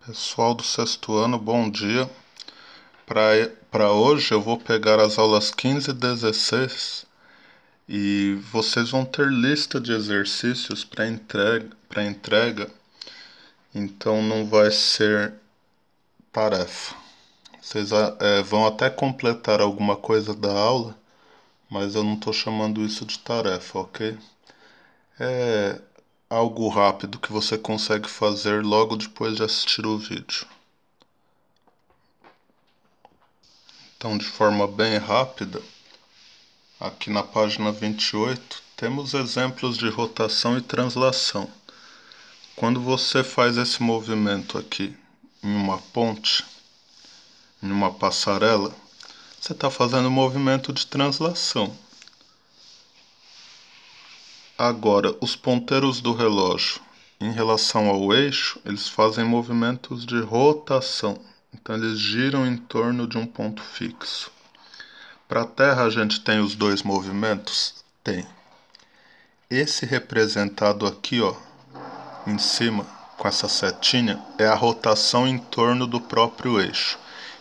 Pessoal do sexto ano, bom dia. Para hoje eu vou pegar as aulas 15 e 16 e vocês vão ter lista de exercícios para entrega, então não vai ser tarefa. Vocês vão até completar alguma coisa da aula, mas eu não estou chamando isso de tarefa, ok? É algo rápido que você consegue fazer logo depois de assistir o vídeo. Então, de forma bem rápida, aqui na página 28, temos exemplos de rotação e translação. Quando você faz esse movimento aqui em uma ponte, em uma passarela, você está fazendo um movimento de translação. Agora, os ponteiros do relógio, em relação ao eixo, eles fazem movimentos de rotação. Então, eles giram em torno de um ponto fixo. Para a Terra, a gente tem os dois movimentos? Tem. Esse representado aqui, ó, em cima, com essa setinha, é a rotação em torno do próprio eixo.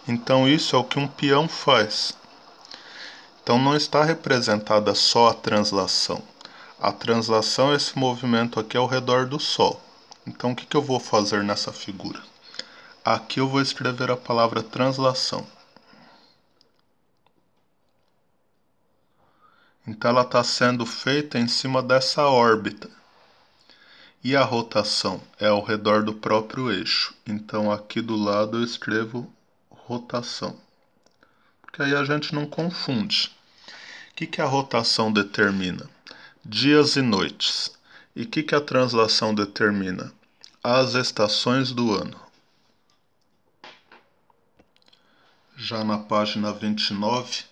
Então isso é o que um peão faz. Então não está representada só a translação. A translação é esse movimento aqui ao redor do Sol. Então o que eu vou fazer nessa figura? Aqui eu vou escrever a palavra translação. Então ela está sendo feita em cima dessa órbita. E a rotação é ao redor do próprio eixo. Então aqui do lado eu escrevo rotação. Porque aí a gente não confunde. O que a rotação determina? Dias e noites. E o que a translação determina? As estações do ano. Já na página 29,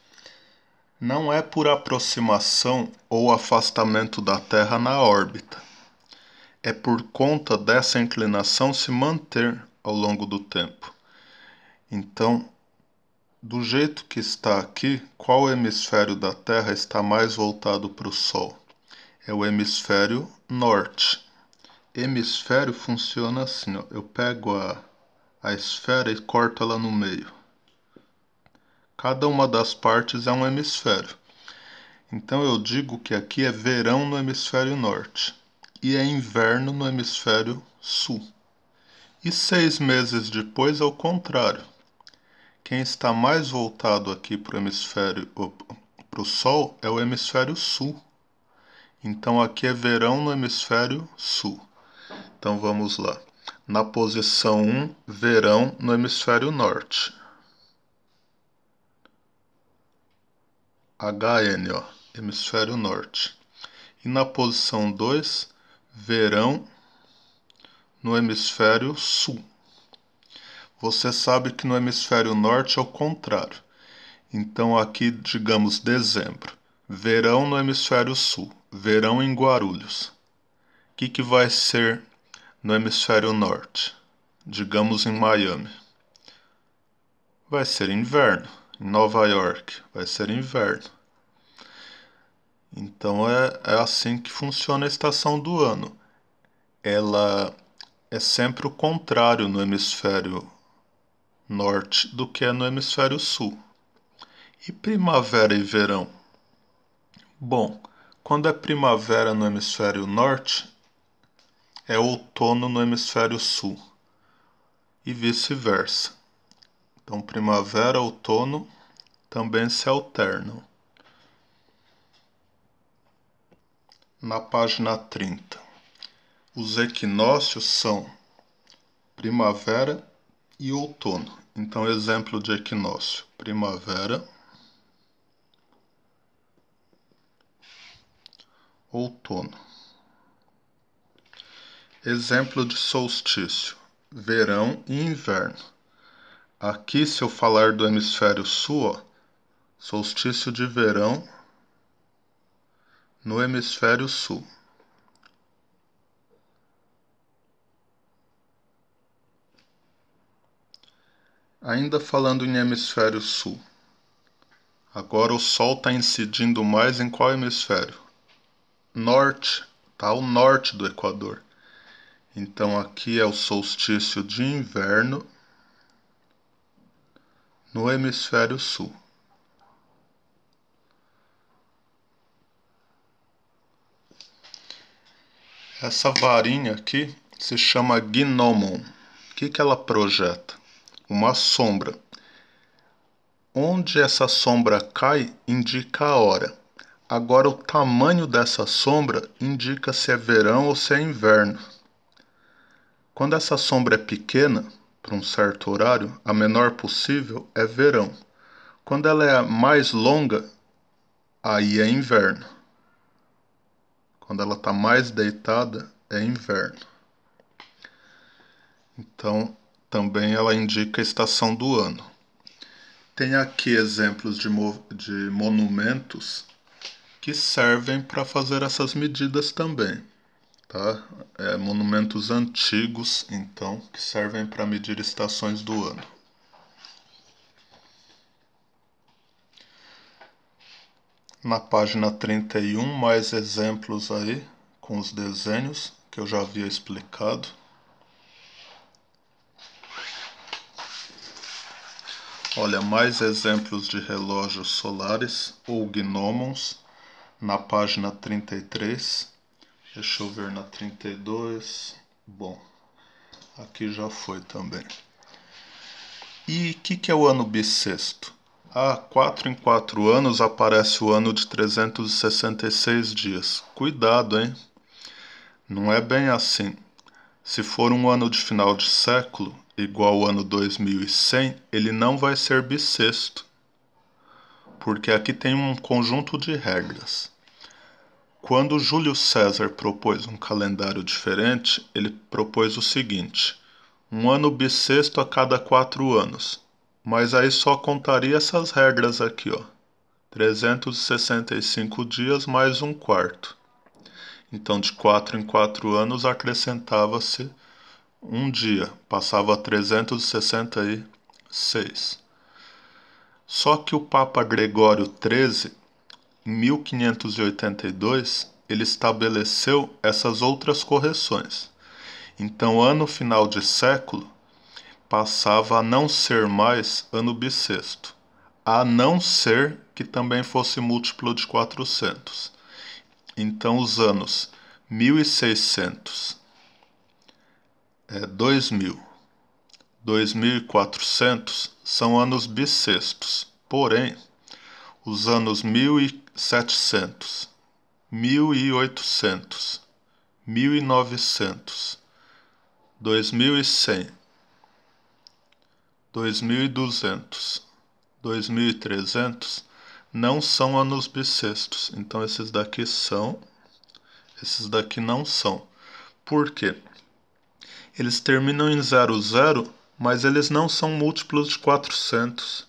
não é por aproximação ou afastamento da Terra na órbita. É por conta dessa inclinação se manter ao longo do tempo. Então, do jeito que está aqui, qual hemisfério da Terra está mais voltado para o Sol? É o hemisfério norte. Hemisfério funciona assim, ó. Eu pego a esfera e corto ela no meio. Cada uma das partes é um hemisfério. Então eu digo que aqui é verão no hemisfério norte e é inverno no hemisfério sul. E 6 meses depois é o contrário. Quem está mais voltado aqui para o Sol é o hemisfério sul. Então aqui é verão no hemisfério sul. Então vamos lá. Na posição 1, verão no hemisfério norte. HN, ó, hemisfério norte. E na posição 2, verão no hemisfério sul. Você sabe que no hemisfério norte é o contrário. Então aqui, digamos, dezembro. Verão no hemisfério sul. Verão em Guarulhos. O que vai ser no hemisfério norte? Digamos em Miami. Vai ser inverno. Em Nova York vai ser inverno. Então é assim que funciona a estação do ano. Ela é sempre o contrário no hemisfério norte do que é no hemisfério sul. E primavera e verão? Bom, quando é primavera no hemisfério norte, é outono no hemisfério sul. E vice-versa. Então primavera e outono também se alternam. Na página 30, os equinócios são primavera e outono. Então, exemplo de equinócio: primavera, outono. Exemplo de solstício: verão e inverno. Aqui, se eu falar do hemisfério sul, ó, solstício de verão no hemisfério sul. Ainda falando em hemisfério sul, agora o Sol está incidindo mais em qual hemisfério? Norte, está ao norte do Equador. Então aqui é o solstício de inverno no hemisfério sul. Essa varinha aqui se chama gnomon. O que ela projeta? Uma sombra. Onde essa sombra cai indica a hora. Agora, o tamanho dessa sombra indica se é verão ou se é inverno. Quando essa sombra é pequena, para um certo horário, a menor possível, é verão. Quando ela é mais longa, aí é inverno. Quando ela está mais deitada, é inverno. Então, também ela indica a estação do ano. Tem aqui exemplos de monumentos que servem para fazer essas medidas também, tá? Monumentos antigos, então, que servem para medir estações do ano. Na página 31, mais exemplos aí, com os desenhos que eu já havia explicado. Olha, mais exemplos de relógios solares ou gnomons na página 33. Deixa eu ver na 32. Bom, aqui já foi também. E o que é o ano bissexto? 4 em 4 anos aparece o ano de 366 dias. Cuidado, hein? Não é bem assim. Se for um ano de final de século, igual ao ano 2100, ele não vai ser bissexto. Porque aqui tem um conjunto de regras. Quando Júlio César propôs um calendário diferente, ele propôs o seguinte: um ano bissexto a cada 4 anos. Mas aí só contaria essas regras aqui, ó. 365 dias mais um quarto. Então, de 4 em 4 anos, acrescentava-se um dia. Passava a 366. Só que o Papa Gregório XIII, em 1582, ele estabeleceu essas outras correções. Então, ano final de século passava a não ser mais ano bissexto, a não ser que também fosse múltiplo de 400. Então, os anos 1600, 2000, 2400 são anos bissextos. Porém, os anos 1700, 1800, 1900, 2100, 2200, 2300 não são anos bissextos. Então esses daqui são, esses daqui não são. Por quê? Eles terminam em 00, mas eles não são múltiplos de 400.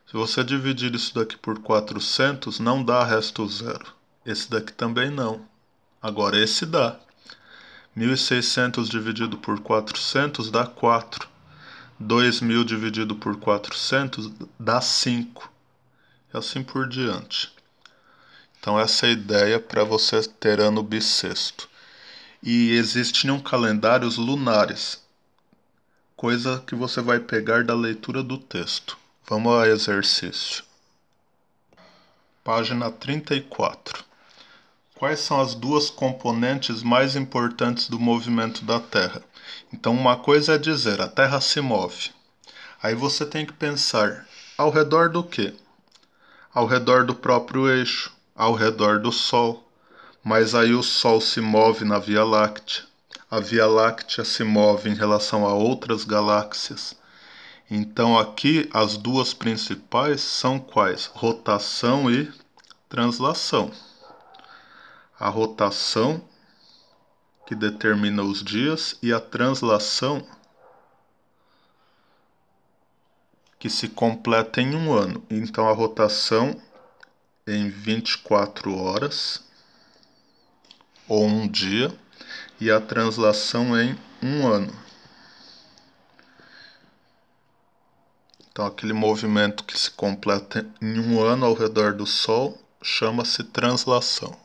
Se você dividir isso daqui por 400, não dá resto zero. Esse daqui também não. Agora esse dá. 1600 dividido por 400 dá 4. 2000 dividido por 400 dá 5. E assim por diante. Então essa é a ideia para você ter ano bissexto. E existiam calendários lunares, coisa que você vai pegar da leitura do texto. Vamos ao exercício. Página 34. Quais são as duas componentes mais importantes do movimento da Terra? Então, uma coisa é dizer, a Terra se move. Aí você tem que pensar, ao redor do quê? Ao redor do próprio eixo, ao redor do Sol. Mas aí o Sol se move na Via Láctea. A Via Láctea se move em relação a outras galáxias. Então aqui as duas principais são quais? Rotação e translação. A rotação, que determina os dias, e a translação, que se completa em um ano. Então a rotação em 24 horas, ou um dia, e a translação em um ano. Então aquele movimento que se completa em um ano ao redor do Sol chama-se translação.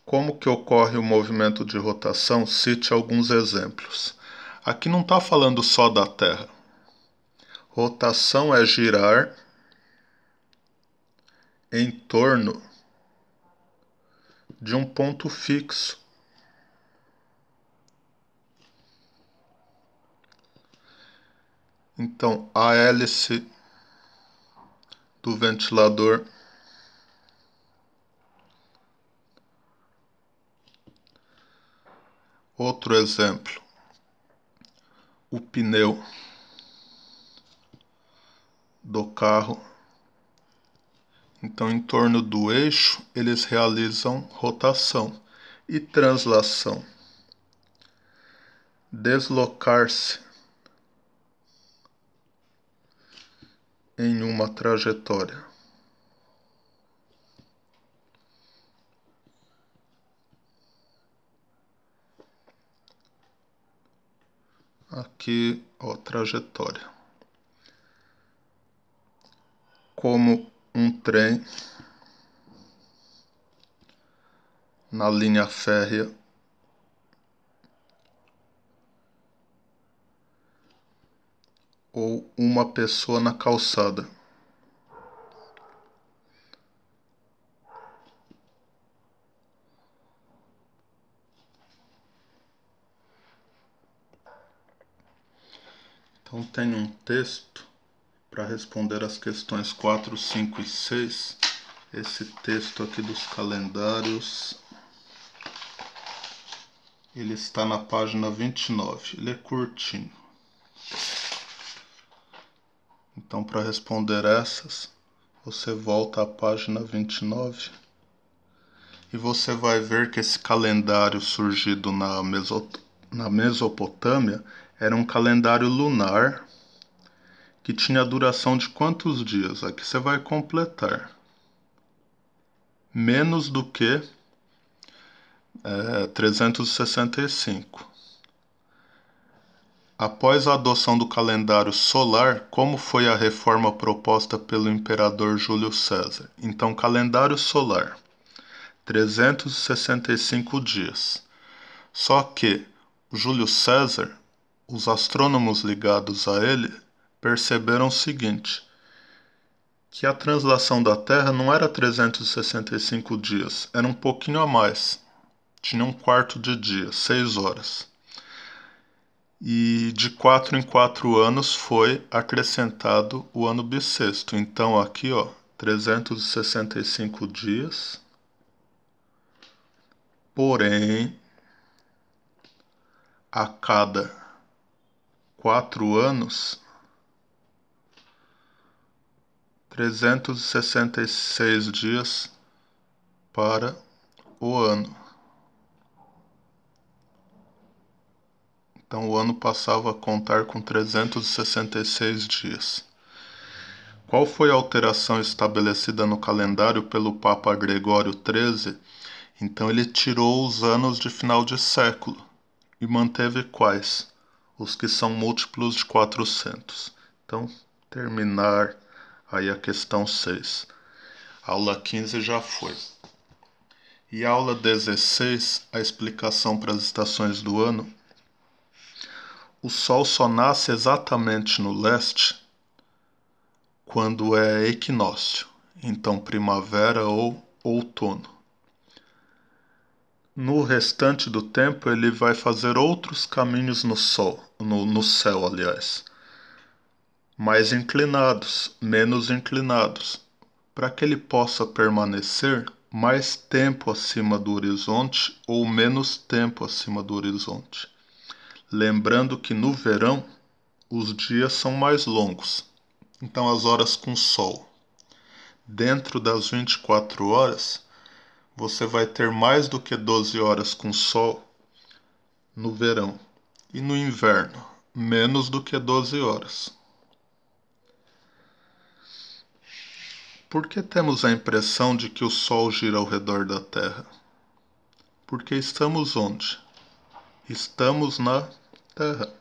Como que ocorre o movimento de rotação? Cite alguns exemplos. Aqui não está falando só da Terra. Rotação é girar em torno de um ponto fixo. Então, a hélice do ventilador outro exemplo, o pneu do carro. Então, em torno do eixo, eles realizam rotação e translação. Deslocar-se em uma trajetória. Aqui, ó, trajetória. Como um trem na linha férrea ou uma pessoa na calçada. Então tem um texto para responder as questões 4, 5 e 6. Esse texto aqui dos calendários, ele está na página 29. Ele é curtinho. Então, para responder essas, você volta à página 29 e você vai ver que esse calendário surgido na Mesopotâmia era um calendário lunar que tinha duração de quantos dias? Aqui você vai completar. Menos do que 365. Após a adoção do calendário solar, como foi a reforma proposta pelo imperador Júlio César? Então, calendário solar, 365 dias. Só que Júlio César, os astrônomos ligados a ele, perceberam o seguinte, que a translação da Terra não era 365 dias, era um pouquinho a mais. Tinha um quarto de dia, 6 horas. E de 4 em 4 anos foi acrescentado o ano bissexto. Então aqui, ó, 365 dias. Porém, a cada 4 anos, 366 dias para o ano. Então o ano passava a contar com 366 dias. Qual foi a alteração estabelecida no calendário pelo Papa Gregório XIII? Então ele tirou os anos de final de século e manteve quais? Os que são múltiplos de 400. Então, terminar aí a questão 6. Aula 15 já foi. E aula 16, a explicação para as estações do ano. O Sol só nasce exatamente no leste quando é equinócio, então primavera ou outono. No restante do tempo ele vai fazer outros caminhos no céu, aliás, mais inclinados, menos inclinados, para que ele possa permanecer mais tempo acima do horizonte ou menos tempo acima do horizonte. Lembrando que no verão os dias são mais longos, então as horas com sol. Dentro das 24 horas, você vai ter mais do que 12 horas com sol no verão. E no inverno, menos do que 12 horas. Por que temos a impressão de que o Sol gira ao redor da Terra? Porque estamos onde? Estamos na Terra.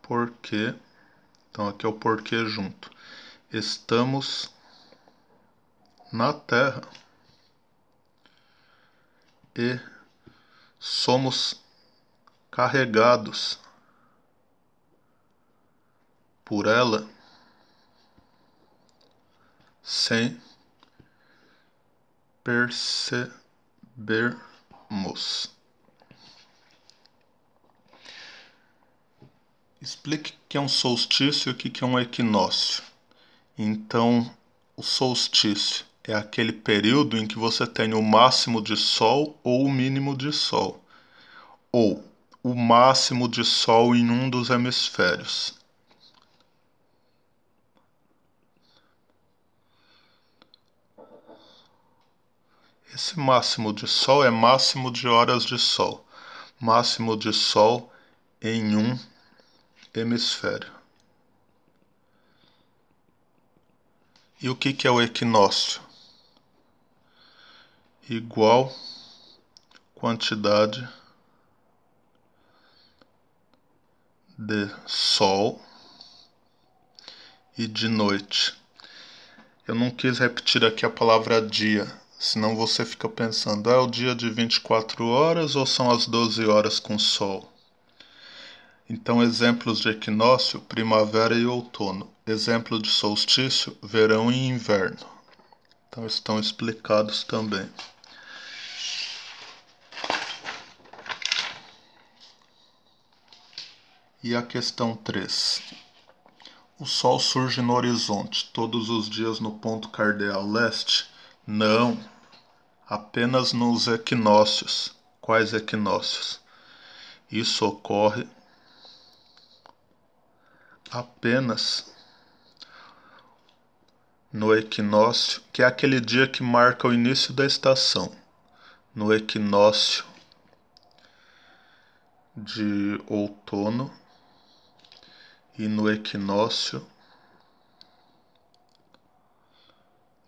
Por quê? Então aqui é o porquê junto. Estamos na Terra. e somos carregados por ela sem percebermos. Explique o que é um solstício e o que é um equinócio. Então, o solstício é aquele período em que você tem o máximo de sol ou o mínimo de sol, ou o máximo de sol em um dos hemisférios. Esse máximo de sol é máximo de horas de sol. Máximo de sol em um hemisfério. E o que é o equinócio? Igual quantidade de sol e de noite. Eu não quis repetir aqui a palavra dia, senão você fica pensando, é o dia de 24 horas ou são as 12 horas com sol? Então, exemplos de equinócio, primavera e outono. Exemplo de solstício, verão e inverno. Então, estão explicados também. E a questão 3. O Sol surge no horizonte todos os dias no ponto cardeal leste? Não, apenas nos equinócios. Quais equinócios? Isso ocorre apenas no equinócio, que é aquele dia que marca o início da estação. No equinócio de outono e no equinócio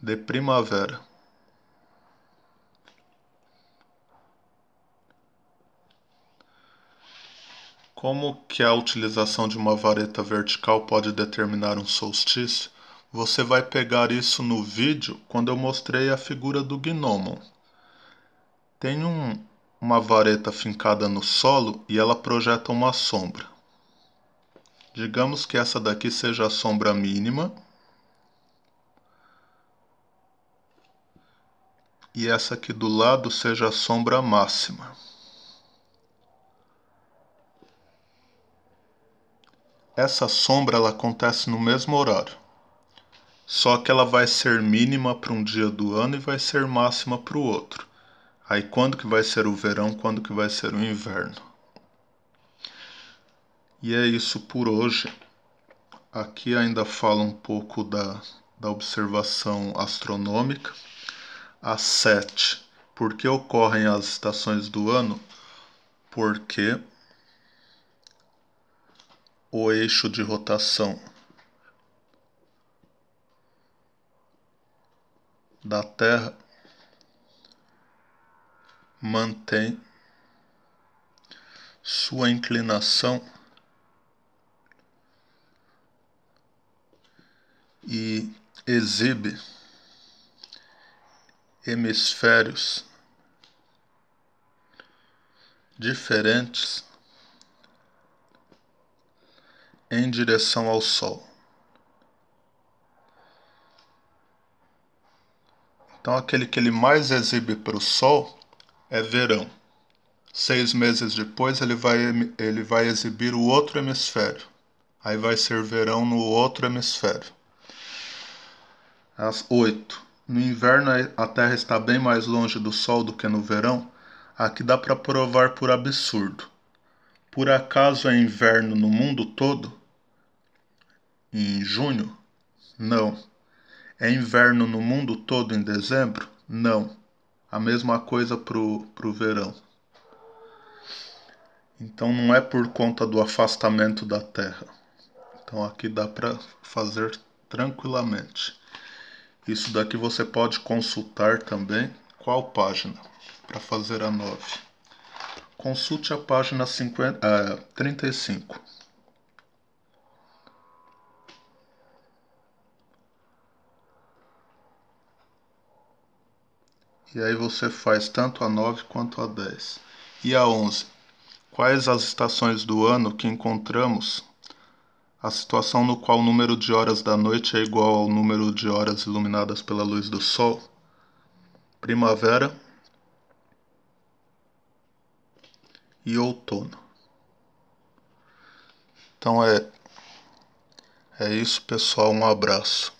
de primavera. Como que a utilização de uma vareta vertical pode determinar um solstício? Você vai pegar isso no vídeo quando eu mostrei a figura do gnomon. Tem uma vareta fincada no solo e ela projeta uma sombra. Digamos que essa daqui seja a sombra mínima e essa aqui do lado seja a sombra máxima. Essa sombra ela acontece no mesmo horário, só que ela vai ser mínima para um dia do ano e vai ser máxima para o outro. Aí quando que vai ser o verão, quando que vai ser o inverno? E é isso por hoje. Aqui ainda fala um pouco da observação astronômica. A 7. Por que ocorrem as estações do ano? Porque o eixo de rotação da Terra mantém sua inclinação e exibe hemisférios diferentes em direção ao Sol. Então, aquele que ele mais exibe para o Sol é verão. 6 meses depois, ele vai exibir o outro hemisfério. Aí vai ser verão no outro hemisfério. Às 8. No inverno, a Terra está bem mais longe do Sol do que no verão. Aqui dá para provar por absurdo. Por acaso é inverno no mundo todo? Em junho? Não. É inverno no mundo todo em dezembro? Não. A mesma coisa pro verão. Então não é por conta do afastamento da Terra. Então aqui dá para fazer tranquilamente. Isso daqui você pode consultar também. Qual página? Para fazer a 9. Consulte a página 35. E aí você faz tanto a 9 quanto a 10. E a 11. Quais as estações do ano que encontramos a situação no qual o número de horas da noite é igual ao número de horas iluminadas pela luz do sol? Primavera e outono. Então é isso, pessoal. Um abraço.